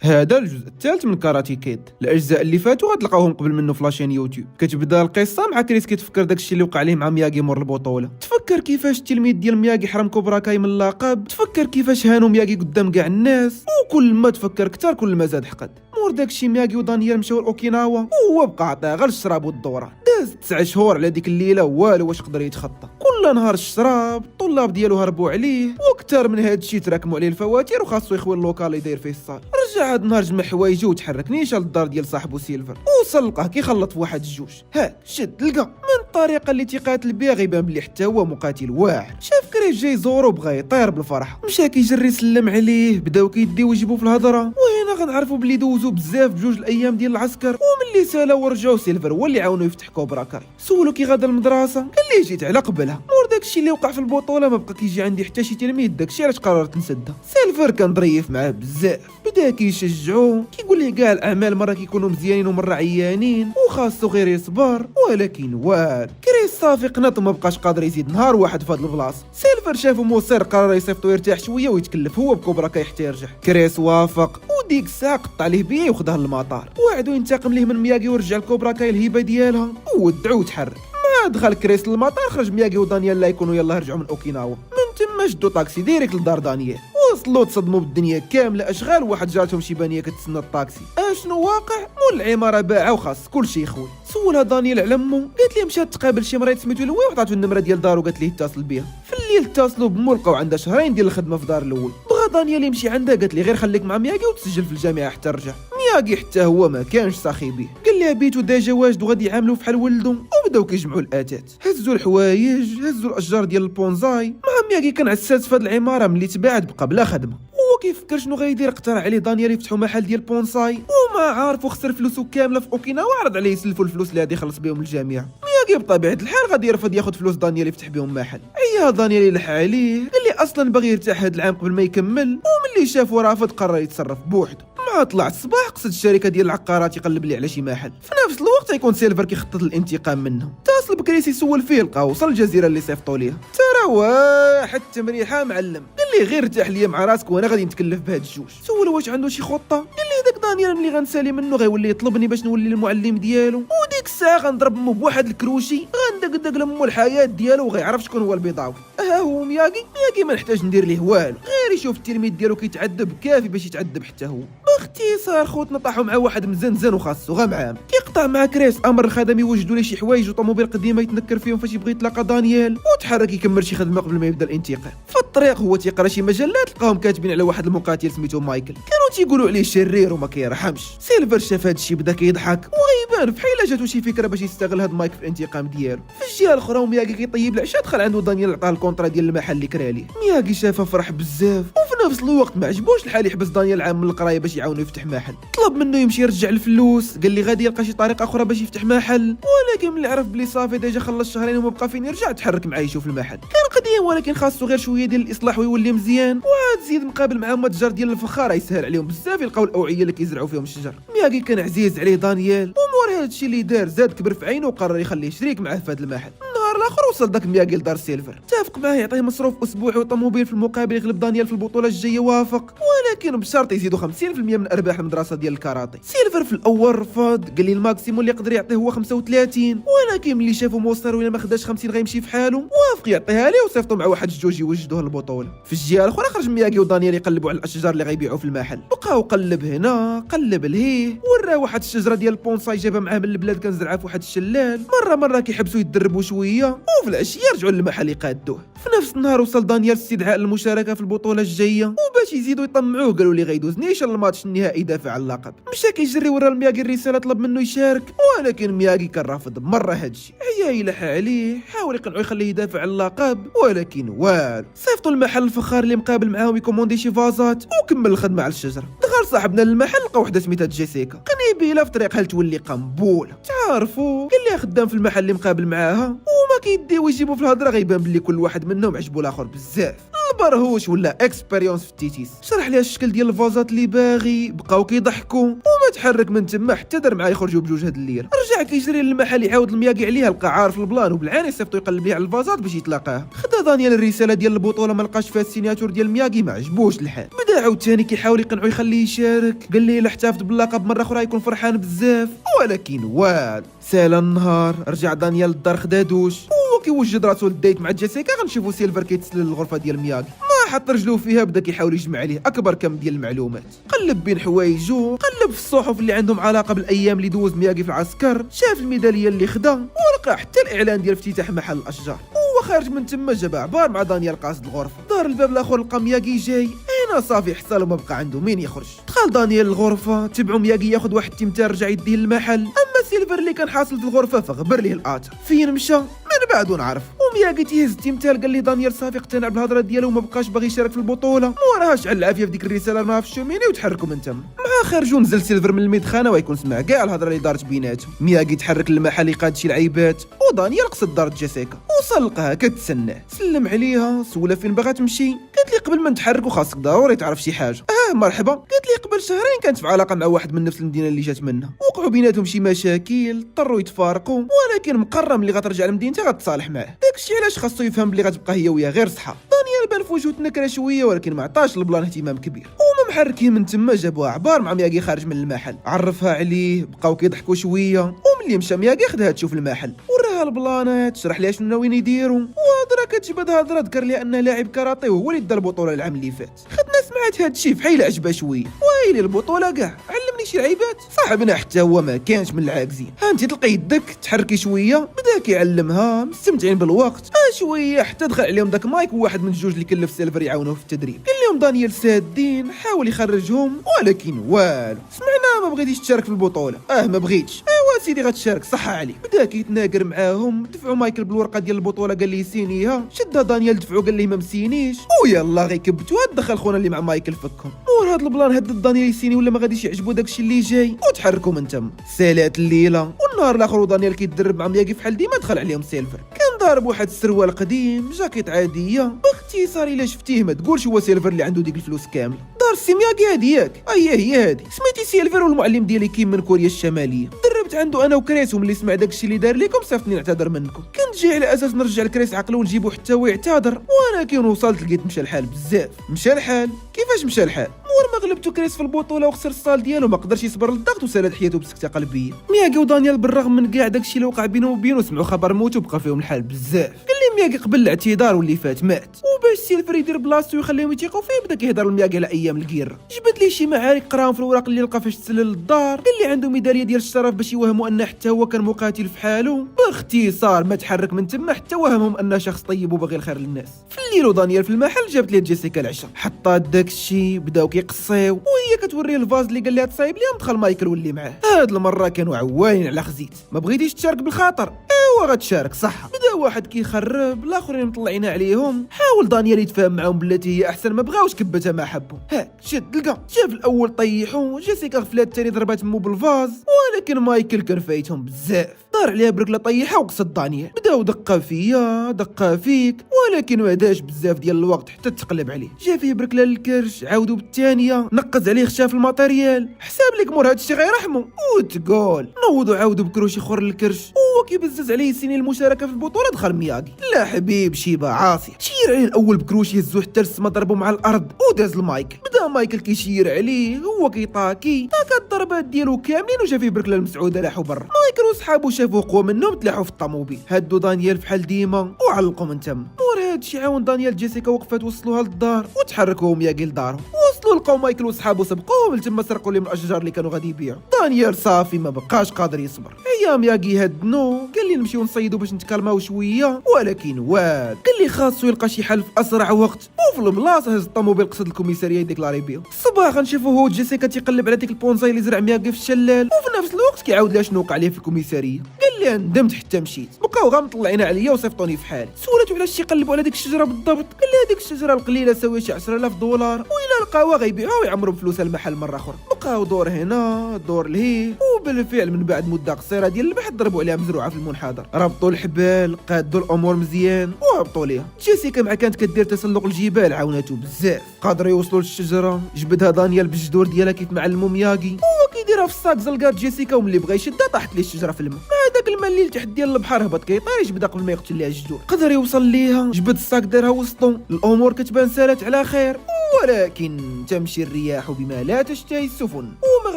هذا الجزء الثالث من كاراتي كيد. الاجزاء اللي فاتوا غتلقاوهم قبل منه في لاشين يوتيوب. كتبدا القصه مع كريس كيتفكر داكشي اللي وقع ليه مع مياغي مور البطوله. تفكر كيفاش التلميذ ديال مياغي حرم كوبرا كاي من اللقب، تفكر كيفاش هانو مياغي قدام كاع الناس، وكل ما تفكر اكثر كل ما زاد حقد. مور داكشي مياغي ودانيال مشاو لاوكيناوا وهو بقى عطاه غير الشراب والدوره. داز 9 شهور على ديك الليله والو واش قدر يتخطى. كل نهار الشراب الطلاب ديالو هربوا عليه، واكثر من هادشي تراكموا عليه الفواتير وخاصو يخوي اللوكال اللي داير فيه الصال. رجع هاد النهار جمع حوايجو وتحرك نيشان للدار ديال صاحبو سيلفر، وصل لقاه كيخلط في واحد الجوج. هاك شد لقى من الطريقه اللي تيقاتل بها غيبان بلي حتى هو مقاتل واعر. شاف كريس جاي زورو بغا يطير بالفرحه، مشى كيجري سلم عليه، بداو كيديو يجيبو في الهضره. وهنا غنعرفوا بلي دوزو بزاف بجوج الايام ديال العسكر، وملي سالاو ورجعو سيلفر هو اللي عاونو يفتح كوبرا كاي. سولو كي غادا المدرسه، قال ليه جيت على قبلها. مور داكشي اللي وقع في البطوله ما بقى كيجي عندي حتى شي تلميذ، داكشي علاش قررت نسدها. سيلفر كان ظريف معاه بزاف، بدا كيشجعو كيقول ليه كاع الاعمال مره كيكونوا مزيانين ومره عيانين وخاصو غير يصبر، ولكن وال كريس صافي قنط وما بقاش قادر يزيد نهار واحد في هاد البلاصه. سيلفر شافو مصر قرر يصيفطو يرتاح شويه ويتكلف هو بكوبرا كاي حتى يرجع. كريس وافق، وديك الساعه قطع ليه بيه وخدها للمطار، وعدو ينتقم ليه من مياغي ورجع الكوبرا كاي الهيبه ديالها، وودعو وتحرك. ما دخل كريس للمطار خرج مياغي ودانيال لا يكونوا يلا رجعوا من اوكيناوا. من تما شدو طاكسي ديريكت لدار دانيال، وصلوا تصدموا بالدنيا كامله اشغال، واحد جاتهم شي بانيه كتسنى الطاكسي. اشنو واقع؟ مول العماره باعه وخاص كلشي يخوي. سولها دانيال على مو، قالت ليه مشات تقابل شي مريض سميتو لوي وعطاتو النمره ديال دارو، قالت ليه اتصل بها. في الليل اتصلوا بمو، لقاو عندها شهرين ديال الخدمه في دار الاول. بغا دانيال يمشي عندها، قالت ليه غير خليك مع مياغي وتسجل في الجامعه حتى رجع. مياغي حتى هو ما كانش ساخي بيه، قال لها بيتو ديجا واجد وغادي يعاملوه بحال ولدو، وبداو كيجمعوا الاتات. هزوا الحوايج، هزوا الاشجار ديال البونزاي. مع مياغي كان عساس في هاد العماره، ملي تباعد بقى بلا خدمه. هو كيفكر شنو غيدير، اقترح عليه دانيال يفتحوا محل ديال بونساي، وما عارف وخسر فلوسو كامله في اوكيناوا، عرض عليه يسلفوا الفلوس اللي غادي يخلص بهم الجامعه. مياغي بطبيعه الحال غادي يرفض ياخذ فلوس دانيال يفتح بهم محل. عيا دانيال يلح عليه، قال لي اصلا باغي يرتاح هاد العام قبل ما يكمل، وملي شافو رافض قرر يتصرف بوحدو. مع طلع الصباح قصد الشركه ديال العقارات يقلب لي على شي محل، في نفس الوقت يكون سيلفر كيخطط للانتقام منهم. اتصل بكريس يسول فيه، لقاه وصل الجزيره اللي صيفطوا ليها. ترى واحد تمريحه معلم، قال لي غير ارتاح ليا مع راسك وانا غادي نتكلف بهاد الجوج. سولو واش عنده شي خطه، قال لي داك دانيال ملي غنسالي منه غيولي يطلبني باش نولي المعلم ديالو، وديك الساعه غنضرب مو بواحد الكروشي، غندقدق لمو الحياه ديالو وغيعرف شكون هو البيضاوي. ها هو مياغي ما نحتاج ندير ليه والو، غير يشوف التلميذ ديالو كيتعذب كافي باش يتعذب حتى هو. باختصار خوتنا طاحوا مع واحد مزنزن وخاصو غا معاه. كيقطع مع كريس امر الخدم يوجدوا ليه شي حوايج وطوموبيل قديمه يتنكر فيهم فاش يبغي يتلاقى دانيال، وتحرك يكمل شي خدمه قبل ما يبدا الانتقام. في الطريق هو تيقرا شي مجلات، لقاهم كاتبين على واحد المقاتل سميتو مايكل، كانوا تيقولوا عليه شرير وما كيرحمش. سيلفر شاف هادشي بدا كيضحك، وغيبان بحال جاتو شي فكره باش يستغل هاد مايك في الانتقام ديالو. في الجهه الاخرى مياغي كيطيب العشاء، دخل عنده دانيال عطاه الكونطرا ديال المحل اللي كرا ليه. مياغي شافه فرح بزاف، وفي نفس الوقت ما عجبوش الحال يحبس دانيال عام من القرايه باش يعاونو يفتح محل. طلب منه يمشي يرجع الفلوس، قال لي غادي يلقى شي طريقه اخرى باش يفتح محل، ولكن ملي عرف بلي صافي ديجا خلص شهرين وما بقى فين يرجع، تحرك معاه يشوف المحل. كان قديم ولكن خاصو غير شويه ديال الاصلاح ويولي مزيان. وعاد زيد مقابل معاهم متجر ديال الفخاره يسهل عليهم بزاف يلقاو الاوعيه اللي كيزرعوا فيهم الشجر. مياغي كان عزيز عليه دانيال، ومور هادشي اللي دار زاد كبر في عينه وقرر يخليه شريك معاه في هذا المحل. النهار الاخر وصل داك مياغي لدار سيلفر، اتفق معاه يعطيه مصروف اسبوعي وطوموبيل في المقابل يغلب دانيال في البطوله الجايه. وافق، ولكن بشرط يزيدوا 50% من ارباح المدرسه ديال الكاراتي. سيلفر في الاول رفض، قال لي الماكسيموم اللي يقدر يعطيه هو 35، ولكن ملي شافو موصر ولا ما خداش 50 غيمشي في حاله، وافق يعطيها ليه وصيفطوا مع واحد الجوج يوجدوه البطوله. في الجهه الاخرى خرج مياغي ودانيال يقلبوا على الاشجار اللي غيبيعوا في المحل، بقاو قلب هنا قلب لهيه، وراه واحد الشجره ديال البونساي جابها معاه من البلاد كان زرعها في واحد الشلال. مره كيحبسوا يتدربوا شويه، وفي العشيه يرجعوا للمحل يقادوه. في نفس النهار وصل دانيال استدعاء للمشاركه في البطوله الجايه، وباش يزيدوا يطمعوه قالوا لي غيدوز نيشان الماتش النهائي يدافع على اللقب. مشى كيجري ورا مياغي الرساله طلب منه يشارك، ولكن مياغي كان رافض مره هادشي. عيا يلح عليه، حاول يقنعو يخليه يدافع على اللقب، ولكن والو. صيفطوا المحل الفخار اللي مقابل معاهم يكوموندي شي فازات، وكمل الخدمه على الشجره. دخل صاحبنا للمحل لقى وحده سميتها جيسيكا قنيبيله في طريقها لتولي قنبوله. تعرفوا قال لي خدام في المحل اللي مقابل معاها، وما كيديو يجيبوا في الهضره غيبان بلي كل واحد منهم عجبو الاخر بزاف. برهوش ولا اكسبيريونس في التيتيس، شرح ليها الشكل ديال الفازات اللي باغي، بقاو كيضحكوا، وما وتحرك من تما حتى دار معاه يخرجوا بجوج هاد الليل. رجع كيجري للمحل يعاود المياغي عليها، لقى عارف البلان وبالعاني صيفطو يقلب ليه على الفازات باش يتلاقاه. خدا دانيال الرساله ديال البطوله ما لقاش فيها السيناتور ديال مياغي، ما عجبوش الحال. بدا عاوتاني كيحاول يقنعو يخليه يشارك، قال ليه الا احتفظ باللقب مره اخرى يكون فرحان بزاف، ولكن والو. سالا النهار رجع دانيال للدار خدا دوش، هو كيوجد راسو للديت مع جيسيكا. غنشوفو سيلفر كيتسلل للغرفه ديال مياغي، ما حط رجلو فيها، بدا كيحاول يجمع عليه اكبر كم ديال المعلومات. قلب بين حوايجو، قلب في الصحف اللي عندهم علاقه بالايام اللي دوز مياغي في العسكر، شاف الميداليه اللي خدا ولقى حتى الاعلان ديال افتتاح محل الاشجار. هو خارج من تما جاب عبار مع دانيال قاصد الغرفه، دار الباب الاخر لقى مياغي جاي. هنا صافي حصل وما بقى عنده مين يخرج. دخل دانيال الغرفه، تبعو مياغي ياخذ واحد التمثال رجع يديه للمحل. اما سيلفر اللي كان حاصل في الغرفه فغبر ليه الاتر. فين مشى من بعد نعرف. ومياغي تيهز التمثال، قال لي دانيال صافي اقتنع بالهضره ديالو وما بقاش باغي يشارك في البطوله. موراهاش على العافيه في ديك الرساله ما في الشوميني وتحركوا من تما. مع خرجوا نزل سيلفر من المدخنه ويكون سمع كاع الهضره اللي دارت بيناتهم. مياغي تحرك للمحل يقاد شي لعيبات، ودانيال قصد دار جيسيكا وصل لقاها كتسناه. سلم عليها، سولها فين باغا تمشي. قالت لي قبل ما نتحركوا خاصك ضروري تعرف شي حاجه. مرحبا. قالت لي قبل شهرين كانت في علاقه مع واحد من نفس المدينه اللي جات منها، وقعوا بيناتهم شي مشاكل، اضطروا يتفارقوا، ولكن مقرر ملي غترجع لمدينتها غتصالح معاه. داكشي علاش خاصو يفهم بلي غتبقى هي وياه غير صحاب. دانيال بان في وجهو تنكره شويه، ولكن ما عطاش البلان اهتمام كبير. وما محركين من تما جابوها عبار مع مياغي خارج من المحل، عرفها عليه، بقاو كيضحكوا شويه. وملي مشى مياغي خدها تشوف المحل، وراها البلانات، شرح ليها شنو ناويين يديروا. وهضره كتجبد هضره، ذكر ليها انه لاعب كاراتيه وهو اللي دا البطوله العام اللي فات. خدنا سمعت هادشي فحيل عجبها شويه. ويلي البطوله كاع علمني شي لعيبات. صاحبنا حتى هو ما كانش من العاكزين. انت تلقى يدك تحركي شويه، بدا كيعلمها، مستمتعين بالوقت. شويه حتى دخل عليهم داك مايك وواحد من الجوج اللي كلف سيلفر يعاونوه في التدريب. قال لهم دانيال سادين، حاول يخرجهم ولكن والو. سمعنا ما بغيتيش تشارك في البطوله. ما بغيتش. سيدي غتشارك صح عليك. بدا كيتناقر معاهم، دفعوا مايكل بالورقه ديال البطوله، قال لي سينيها. شدها دانيال دفعوا، قال ليه ما مسينيش. ويلا غير كبتوها، دخل خونا اللي مع مايكل فكهم. مور هاد البلان هدد دانيال يسيني ولا ما غاديش يعجبو داكشي اللي جاي، وتحركوا من تما. سالات الليله والنهار الاخر ودانيال كيتدرب مع مياغي فحال ديما. دخل عليهم سيلفر، كان ضارب واحد السروال قديم، جاكيت عاديه. باختصار الا شفتيه ما تقولش هو سيلفر اللي عنده ديك الفلوس كامله. دار السي مياغي هادي ياك؟ هي هادي. سميتي سيلفر والمعلم ديالي كيم من كوريا الشماليه. دربت عنده انا وكريس، وملي سمع داكشي اللي دار لكم صيفطني نعتذر منكم. كنت جاي على اساس نرجع لكريس عقله ونجيبو حتى هو يعتذر، ولكن وصلت لقيت مشى الحال بزاف. مشى الحال؟ كيفاش مشى الحال؟ مور ما غلبتو كريس في البطوله وخسر الصال ديالو، ما قدرش يصبر للضغط وسالت حياته بسكته قلبيه. مياغي ودانيال بالرغم من كاع داكشي اللي وقع بينهم وبينو سمعوا خبر موته وبقى فيهم الحال بزاف. قال لي مياغي قبل الاعتذار واللي فات مات، وباش سيلفر يدير بلاصتو ويخليهم يثيقوا فيه بدا كيهضر لمياغي على ايام الكيره. جبد لي شي معارك قراهم في الوراق اللي لقى فاش تسلل للدار. قال لي عنده ميداليه ديال الشرف باش يوهموا ان حتى هو كان مقاتل في حاله. باختصار ما تحرك من تما حتى وهمهم انه شخص طيب وباغي الخير للناس. في الليل ودانيال في المحل جابت ليه جيسيكا العشاء، حطات داكشي، بداو كيقصيو وهي كتوريه الفاز اللي قال لها تصايب ليهم. دخل مايكل واللي معاه. هاد المره كانوا عواين على خزيت. ما بغيتيش تشارك بالخاطر؟ ايوا غتشارك صح. بدا واحد كيخرب، الاخرين مطلعين عليهم. حاول دانيال يتفاهم معاهم بلاتي هي احسن، ما بغاوش كبتها ما حبوا. شد لقى شاف الاول طيحوا، جيسيكا غفلات الثاني ضربات مو بالفاز، ولكن مايكل كان فايتهم بزاف. دار عليها بركله طيحها وقصد دانيال. بداو دقه فيا دقه فيك، ولكن ما داش بزاف ديال الوقت حتى تقلب عليه. جا فيه بركله للكرش، عاودوا بالثانيه، نقز عليه خشاف الماتيريال. حساب لك مور هادشي غيرحمو وتقول. نوضوا عاودوا بكروشي اخر للكرش. هو كيبزز عليه سنين المشاركه في البطوله. دخل مياغي، لا حبيب شيبه عاصي، شير عليه الاول بكروشي، هزوه حتى السما، ضربوا مع الارض وداز المايك. بدا مايكل كيشير عليه، هو كيطاكي طاكا الضربات ديالو كاملين، وجا فيه بركله المسعوده لاحو برا. مايكل وصحابو شافوا قوه منهم، تلاحوا في الطوموبيل، هدوا دانيال فحال ديما وعلقوا من تما. مور هادشي عاون دانيال جيسيكا وقفات وصلوها للدار، وتحركوا مياغي لدارهم. وصلوا لقاو مايكل وصحابو سبقوهم لتما، سرقوا لهم الاشجار اللي كانوا غادي يبيعوا. دانيال صافي ما بقاش قادر يصبر. هيا مياغي هدنو، قال لي نمشيو نصيدوا باش نتكلماو شويه، ولكن قال لي خاصو يلقى شي حل في اسرع وقت. وفي البلاصه هز الطوموبيل قصد الكوميساريه يديكلاري بيهم. الصباح نشوفو هو جيسيكا تيقلب على ديك البونزاي اللي زرع مياغي في الشلال، وفي نفس الوقت كيعاود لها شنو وقع عليه في الكوميساريه. قال لي ندمت حتى مشيت، بقاو غير مطلعين عليا وصيفطوني في حالي. سولته علاش تيقلبوا على ديك الشجره بالضبط. قال لي هذيك الشجره القليله ساويه شي 10,000 دولار، وإلا لقاوها غيبيعوها ويعمروا بفلوس المحل مره اخرى. بقاو دور هنا دور لهيه، وبالفعل من بعد مده قصيره ديال البحث ضربوا عليها مزروعه في المنحدر. ربطوا الحبال، قادوا الامور مزيان وهبطوا ليها. جيسيكا مع كانت كدير تسلق الجبال عاوناتو بزاف. قادروا يوصلوا للشجره، جبدها دانيال بالجدور ديالها كيف معلمو مياغي. هو كيديرها في الصاك زلقات جيسيكا وملي بغى يشدها طاحت ليه الشجره في الماء. مع داك الماء اللي تحت ديال البحر هبط كيطير يجبد قبل ما يقتل ليها الجدور. قدر يوصل ليها جبد الصاك دارها وسطهم. الامور كتبان سالت على خير، ولكن تمشي الرياح بما لا تشتهي السفن، وما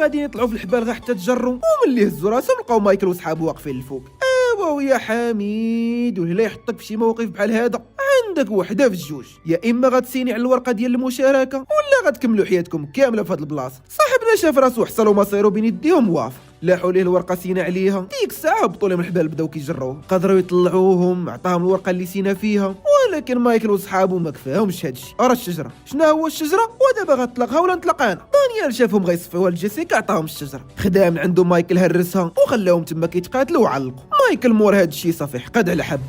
غادي يطلعوا في الحبال غير حتى تجروا. وملي هزوا راسهم لقاو مايكل وصحابه واقفين الفوق. ويا حميد ولا يحطك في شي موقف بحال هذا عندك وحده في الجوج، يا اما غتسيني على الورقه ديال المشاركه ولا غتكملوا حياتكم كامله في هاد البلاصه. صاحبنا شاف راسو حصل ومصيرو بين يديهم موافق، لاحوا ليه الورقه سينا عليها. ديك الساعه هبطوا لهم الحبال بداو كيجروه. قدروا يطلعوهم، عطاهم الورقه اللي سينا فيها، ولكن مايكل وصحابه ما كفاهمش هادشي. راه الشجره شنو هو الشجره ودابا غتطلقها ولا نطلق انا. دانيال شافهم غيصفيوها لجيسيكا عطاهم الشجره، خدا من عنده مايكل هرسها وخلاهم تما كيتقاتلوا وعلقوا. مايكل مور هادشي صافي حقد على حبه،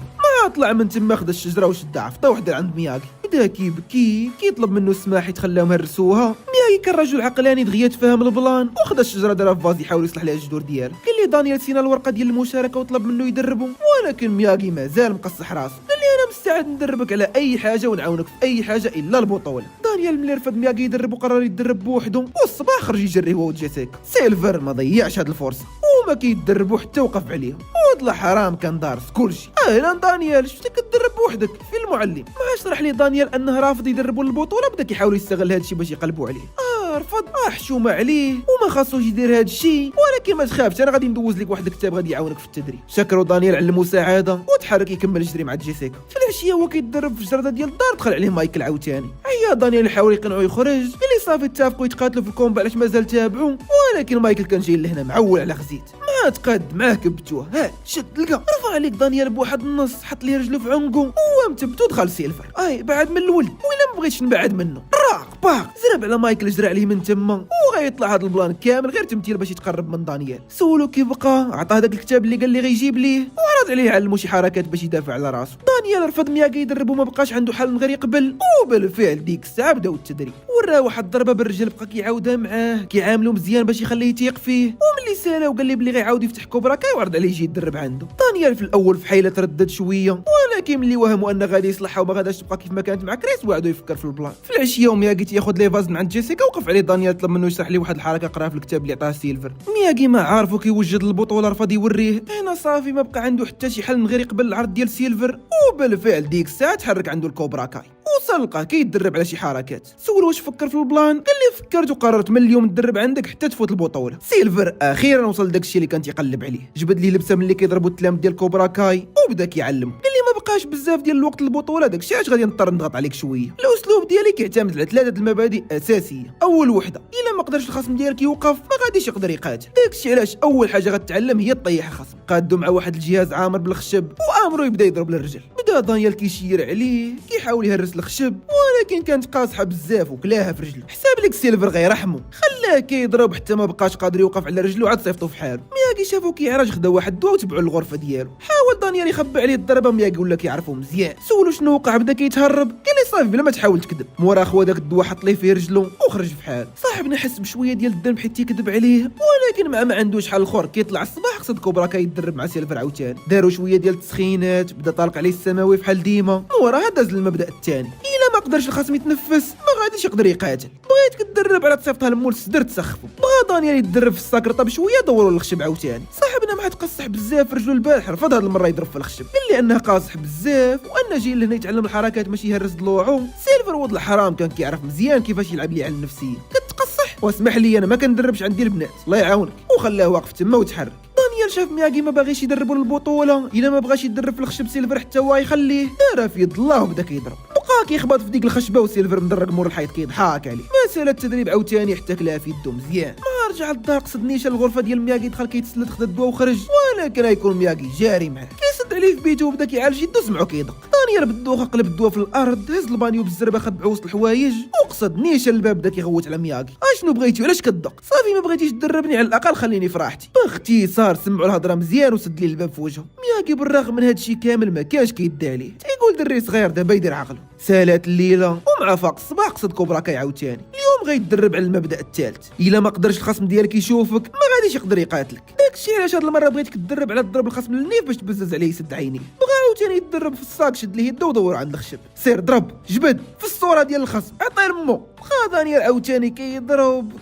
ما طلع من تما خدا الشجره وشد عفطه وحده عند مياغي. بدا كيبكي كيطلب منه السماح يتخلاهم هرسوها. مياغي كان رجل عقلاني دغيا تفهم البلان وخدا الشجره دارها في فاز يحاول يصلح لها الجذور ديالها. قال لي دانيال سينا الورقه ديال المشاركه وطلب منه يدربهم، ولكن مياغي مازال مقصح راسه. قال لي انا مستعد ندربك على اي حاجه ونعاونك في اي حاجه الا البطوله. دانيال ملي رفض مياغي يدرب وقرر يدرب بوحده، والصباح خرج يجري هو وجيسيكا. سيلفر ما ضيعش هاد الفرصه وما كيدربوا حتى وقف عليهم، وطلع حرام كان دارس كلشي. اهلا دانيال، شفتك تدرب بوحدك في المعلم. ما شرح لي دانيال انه رافض يدربوا البطوله، بدا كيحاول يستغل هادشي باش يقلبوا عليه. رفض، حشومه عليه وما خاصوش يدير هادشي، ولكن ما تخافش انا غادي ندوز لك واحد الكتاب غادي يعاونك في التدريب. شكروا دانيال على المساعده وتحرك يكمل يجري مع جيسيكا. في العشيه هو كيتدرب في الجرده ديال الدار دخل عليه مايكل عاوتاني. عيا دانيال يحاول يقنعو يخرج، قال لي صافي اتفقوا يتقاتلوا في الكومبا علاش مازال تابعوا، ولكن مايكل كان جاي لهنا معول على خزيت. ما تقاد معاه كبتوه، ها شد لقى رفع عليك دانيال بواحد النص، حط ليه رجله في عنقه هو متبتو دخل سيلفر. بعد من الاول ولا ما بغيتش نبعد منه، راق باق زرب على مايكل جرى عليه من تما، وغيطلع هذا البلان كامل غير تمثيل باش يتقرب من دانيال. سولو كيف بقى، عطاه داك الكتاب اللي قال لي غيجيب ليه، وعرض عليه يعلمو شي حركات باش يدافع على راسه. دانيال رفض مياغي يدربو، ما بقاش عنده حل غير يقبل، وبالفعل ديك الساعه بداو التدريب. وراه واحد الضربه بالرجل بقى كيعاودها معاه، كيعاملو مزيان باش يخليه يثيق فيه. وملي سالا وقال لي بلي غيعاود يفتح كوبرا كاي وعرض عليه يجي يدرب عنده. دانيال في الاول في حيله تردد شويه، ولكن ملي وهموا انه غادي يصلحها وما غاداش تبقى كيف ما كانت مع كريس وعدو يفكر في البلان. في العشيه مياغي ياخذ لي فاز من عند جيسيكا، وقف عليه دانيال طلب منه يشرح لي واحد الحركه قراها في الكتاب اللي عطاه سيلفر. مياغي ما عارفو كيوجد البطوله رفض يوريه. هنا صافي ما بقى عنده حتى شي حل من غير يقبل العرض ديال سيلفر، وبالفعل ديك الساعه تحرك عنده الكوبرا كاي وصل لقاه كيدرب على شي حركات. سولو واش فكر في البلان، قال لي فكرت وقررت من اليوم ندرب عندك حتى تفوت البطوله. سيلفر اخيرا وصل داك الشيء اللي كان تيقلب عليه، جبد ليه لبسه ملي كيضربوا التلام ديال كوبرا كاي وبدا كيعلم. قال لي ما بقاش بزاف ديال الوقت البطوله، داك الشيء علاش غادي نضطر نضغط عليك شويه. الاسلوب ديالي كيعتمد على 3 المبادئ اساسيه. اول وحده، الا ما قدرش الخصم ديالك يوقف ما غاديش يقدر يقاتل. داك الشيء علاش اول حاجه غتعلم هي تطيح الخصم. قادو مع واحد الجهاز عامر بالخشب وامره يبدا يضرب للرجل. بدا دانيال كيشير عليه كيحاول يهرس الخشب، ولكن كانت قاصحه بزاف وكلاها في رجله. حساب لك سيلفر غيرحمو، خلاه كيضرب حتى ما بقاش قادر يوقف على رجله وعاد صيفطو في حاله. مياغي شافو كيعرج خدا واحد الدواء وتبعو للغرفه ديالو. حاول دانيال يخبي عليه الضربه، مياغي ولا كيعرفو مزيان. سولو شنو وقع، بدا كيتهرب. قال لي صافي بلا ما تحاول تكذب. مورا خوا داك الدواء حط ليه فيه رجلو وخرج في حاله. صاحبنا حس بشويه ديال الذنب حيت تيكذب عليه، ولكن مع ما عندوش حل اخر كيطلع الصباح قصد كوبرا كيدرب مع سيلفر عاوتاني. داروا شويه ديال التسخينات، بدا طالق عليه السماوي بحال ديما. موراها داز للمبدا الثاني، الا ما قدرش الخصم يتنفس ما غاديش يقدر يقاتل. بغيتك تدرب على تصيفطها لمول الصدر تسخفو. بغا دانيال يدرب في الساكرطه بشويه دوروا الخشب عاوتاني. صاحبنا ما تقصح بزاف في رجلو البارح، رفض هاد المره يضرب في الخشب، قال لي انه قاصح بزاف وانه جاي لهنا يتعلم الحركات ماشي يهرس ضلوعو. سيلفر ولد الحرام كان كيعرف مزيان كيفاش يلعب لي على النفسيه. كتقصح واسمح لي انا ما كندربش عندي البنات، الله يعاونك. وخلاه واقف تما وتحرك. دانيال شاف مياغي ما باغيش يدربوا للبطوله، الا ما بغاش يدرب في الخشب سيلفر حتى هو يخليه. دار في يد الله وبدا كيضرب، بقى كيخبط في ديك الخشبه وسيلفر مدرق مور الحيط كيضحك عليه. مساله التدريب عاوتاني حتى كلاه في يدو مزيان. ما رجع للدار قصد نيشان الغرفه ديال مياغي، دخل كيتسلد خدا الدواء وخرج، ولكن غيكون مياغي جاري معاه كيسد عليه في بيته وبدا كيعالج يدو سمعو كيدق. دانيال بالدوخه قلب الدواء في الارض، هز البانيو بالزربه خبعو وسط الحوايج وقصد نيشان الباب بدا كيغوت على مياغي. اشنو بغيتي علاش كدق؟ صافي ما بغيتيش تدربني على الاقل خليني في راحتي. باختصار سمعوا الهضره مزيان وسد ليه الباب في وجهه. مياغي بالرغم من هادشي كامل ما كانش كيدي عليه، تيقول دري صغير دابا يدير عقله. سالات الليله ومع فاق الصباح قصد كوبرا كاي عاوتاني. اليوم غيتدرب على المبدا الثالث، الا ما قدرش الخصم ديالك يشوفك ما غاديش يقدر يقاتلك. داكشي علاش هاد المره بغيتك تدرب على ضرب الخصم للنيف باش تبزز عليه يسد عينيه. بغاو عاوتاني يتدرب في الصاك، شد ليه يده ودور عند الخشب، سير ضرب جبد في الصوره ديال الخصم، عطيه لمو. بقى دانيال عاوتاني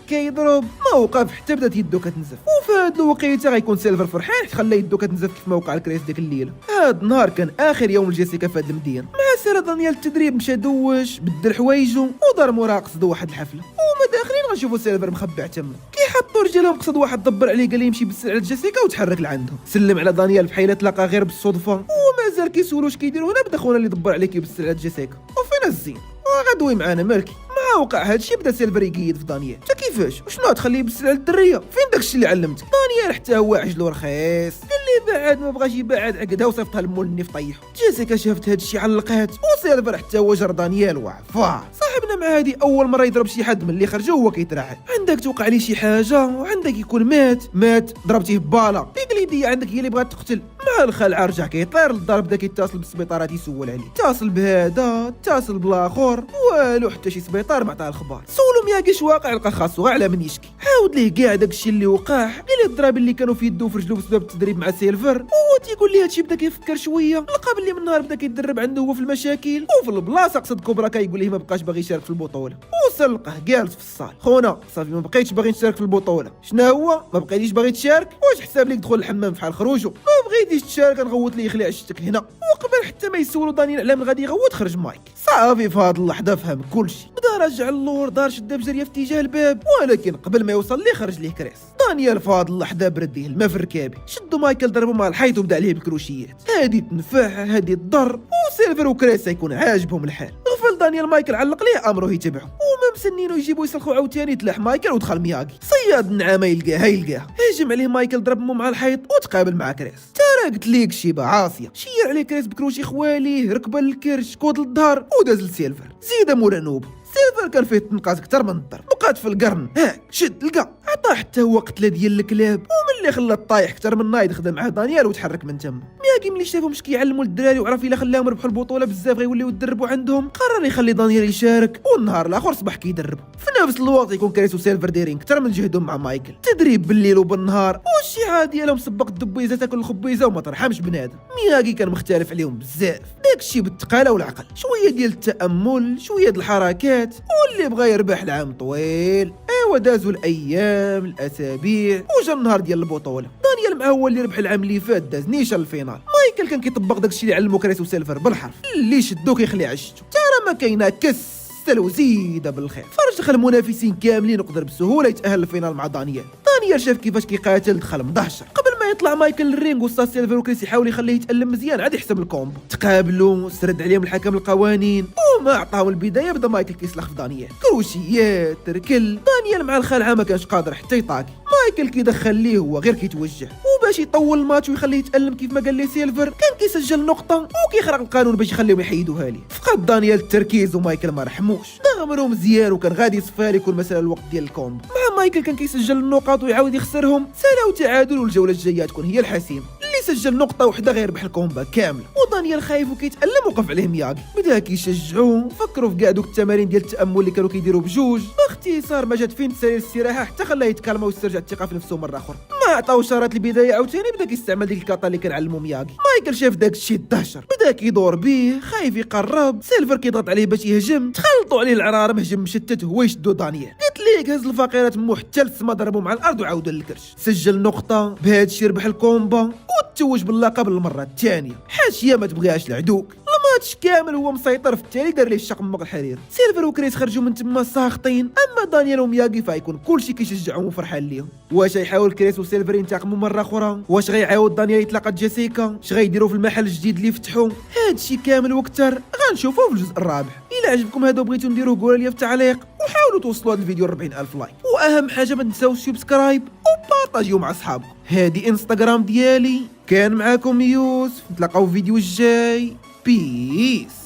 كيضرب ما وقف حتى بدات يدو كتنزف. وفي هاد الوقيته غيكون سيلفر فرحان حيت خلى يدو كتنزف كيف ما وقع لكريس ديك الليله. هاد النهار كان اخر يوم لجيسيكا في هاد المدينه. مع سير دانيال التدريب مشى دوش بدل حوايجو ودار مورا قصدو واحد الحفله. وما داخلين غنشوفوا سيلفر مخبع تما كيحطوا رجالهم قصد واحد دبر عليه قال ليه يمشي بالسرعه لجيسيكا وتحرك لعندهم. سلم على دانيال بحال تلاقى غير بالصدفه ومازال كيسولو اش كيديروا هنا. بدا خونا اللي دبر عليك بالسرعه لجيسيكا وفين الزين وغدوي معانا مالكي. مع وقع هادشي بدا سيلفر يقيد في دانيال. انت كيفاش وشنو تخليه يبسل على الدريه؟ فين داكشي اللي علمتك؟ دانيال حتى هو عجلو رخيص اللي بعد ما بغاش يبعد عقدها وصيفطها لمول النيف طيحو. جيسيكا شافت هادشي علقات وسيلفر حتى هو جر دانيال وعفا. صاحبنا مع هادي اول مره يضرب شي حد من اللي خرجوا هو كيترعد. عندك توقع ليه شي حاجه وعندك يكون مات ضربتيه ببالا ديك اليديه عندك هي اللي بغات تقتل. مع الخلعه رجع كيطير للدار بدا كيتصل بالسبيطارات يسول عليه. اتصل بهذا اتصل بالاخر والو حتى شي سبيطار ما عطاه الخبر. سولو مياغي اش واقع لقى خاصو غير على من يشكي. عاود ليه كاع داكشي اللي وقع قال ليه الضرب اللي كانوا في يدو في رجلو بسبب التدريب مع سيلفر. هو تيقول ليه هادشي بدا كيفكر شويه لقى بلي من النهار بدا كيتدرب عنده هو في المشاكل وفي البلاصه قصد كوبرا كيقول ليه ما بقاش باغي يشارك في البطوله. وصل لقاه جالس في الصال. خونا صافي ما بقيتش باغي نشارك في البطوله. شنو هو ما بقيتيش باغي تشارك؟ واش حساب ليك دخل الحمام بحال خروجو؟ ما بغيتيش تشارك نغوت ليه يخلع عشتك هنا. وقبل حتى ما يسولوا دانيال على من غادي يغوت خرج مايك. صافي في هاد اللحظه فهم كلشي. بدا رجع اللور دار شد بجريه في اتجاه الباب ولكن قبل ما يوصل ليه خرج ليه كريس. دانيال في هاد اللحظه برد ليه الماء في ركابي. شدوا مايكل ضربوا مع الحيط وبدا عليه بالكروشيات. هادي تنفع هادي تضر وسيلفر وكريس يكون عاجبهم الحال. غفل دانيال مايكل علق ليه امره يتبعه وما مسنينو يجيبوا يسلخوا عاوتاني. تلاح مايكل ودخل مياغي صياد النعامه يلقاها هاجم عليه مايكل ضرب مع الحيط وتقابل مع كريس. ترى قلت ليك شيبه عاصيه. شير عليه كريس بكروشي خواليه ركبه للكرش كود للظهر وداز لسيلفر. زيد مورا نوب. سيلفر كان فيه تنقاص اكثر من الضرب. بقات في القرن هاك شد لقى عطاه حتى هو قتله ديال الكلاب. وملي خلى الطايح اكثر من نايض خدم معاه دانيال وتحرك من تما. مياغي ملي شافهم اش كيعلموا للدراري وعرف الا خلاهم يربحوا البطوله بزاف غيوليو يدربوا عندهم قرر يخلي دانيال يشارك. والنهار الاخر صبح كيدربوا. في نفس الوقت يكون كريس وسيلفر دايرين اكثر من جهدهم مع مايكل. تدريب بالليل وبالنهار والشيعه ديالهم سبق الدبيزه تاكل الخبيزه وما ترحمش بنادم. مياغي كان مختلف عليهم بزاف. داكشي بالتقاله والعقل شويه ديال التامل شويه ديال الحركات. واللي بغى يربح العام طويل. ايوا دازوا الايام الاسابيع وجا النهار ديال البطوله. دانيال مع هو اللي ربح العام اللي فات داز نيشان الفينال. مايكل كان كيطبق داكشي اللي علمو كريس وسيلفر بالحرف. اللي شدو كيخلي عشتو. ترى ما كاينه كسل وزيده بالخير. فرجخ المنافسين كاملين وقدر بسهوله يتاهل للفينال مع دانيال. دانيال شاف كيفاش كيقاتل دخل مدهشر. قبل ما يطلع مايكل للرينغ وسط سيلفر وكريس يحاول يخليه يتألم مزيان عاد يحسب الكومبو. تقابلوا سرد عليهم الحكم القوانين وما عطاهم البدايه. بدا مايكل كيسلخ في دانيال كروشيات تركل. دانيال مع الخلعه ما كانش قادر حتى يطاقي. مايكل كيدخل ليه هو غير كيتوجه وباش يطول الماتش ويخليه يتألم كيف ما قال لي سيلفر كان كيسجل نقطه وكيخرق القانون باش يخليهم يحيدوها ليه. فقد دانيال التركيز ومايكل ما رحموش. ضغمرو مزيان وكان غادي يصفى يكون مساله الوقت ديال الكومبو. مع مايكل كان كيسجل النقاط ويعاود يخسرهم. سالاو تعادل والجوله الجايه تكون هي الحاسمه. اللي سجل نقطه وحده غيربح الكومبا كامله. ودانيال خايف وكيتألم وقف عليه مياغي. بدا كيشجعوه فكروا في كاع دوك التمارين ديال التامل اللي كانوا كيديروا بجوج. باختصار ما جات فين تسالي الاستراحه حتى خلاه يتكلم ويسترجع الثقه في نفسه مره اخرى. ما عطاو شارات البدايه عاوتاني بدا كيستعمل ديك الكاطا اللي كان علمو مياغي. مايكل شاف داك الشيء دهشر بدا كيدور بيه خايف يقرب. سيلفر كيضغط عليه باش يهجم. تخلطوا عليه العرار مهجم مشتت هو يشدو دانيال. قلت ليك هز الفقيرات مو حتى للسما ضربوا مع الارض وعاودوا للكرش. سجل نقطه بهذا الشيء ربح الكومبا وتوج باللقب للمره الثانيه. حاشيه ما تبغيهاش العدوك. الماتش كامل هو مسيطر في التالي دار ليه الشق من الحرير. سيلفر وكريس خرجوا من تما ساخطين. اما دانيال ومياغي فيكون كلشي كيشجعهم وفرحان ليهم. واش يحاول كريس وسيلفر ينتقموا مره اخرى؟ واش غيعاود دانيال يتلاقى جيسيكا؟ اش غيديروا في المحل الجديد اللي فتحوا؟ هادشي كامل واكثر غنشوفوه في الجزء الرابع. الا عجبكم هذا وبغيتو نديروه قولوا لي في التعليق وحاولوا توصلوا هذا الفيديو ل 40,000 لايك. واهم حاجه ما تنساوش سبسكرايب وبارطاجيو مع اصحابكم. هذه انستغرام ديالي. كان معاكم يوسف. نتلاقاو في الفيديو الجاي. بيس.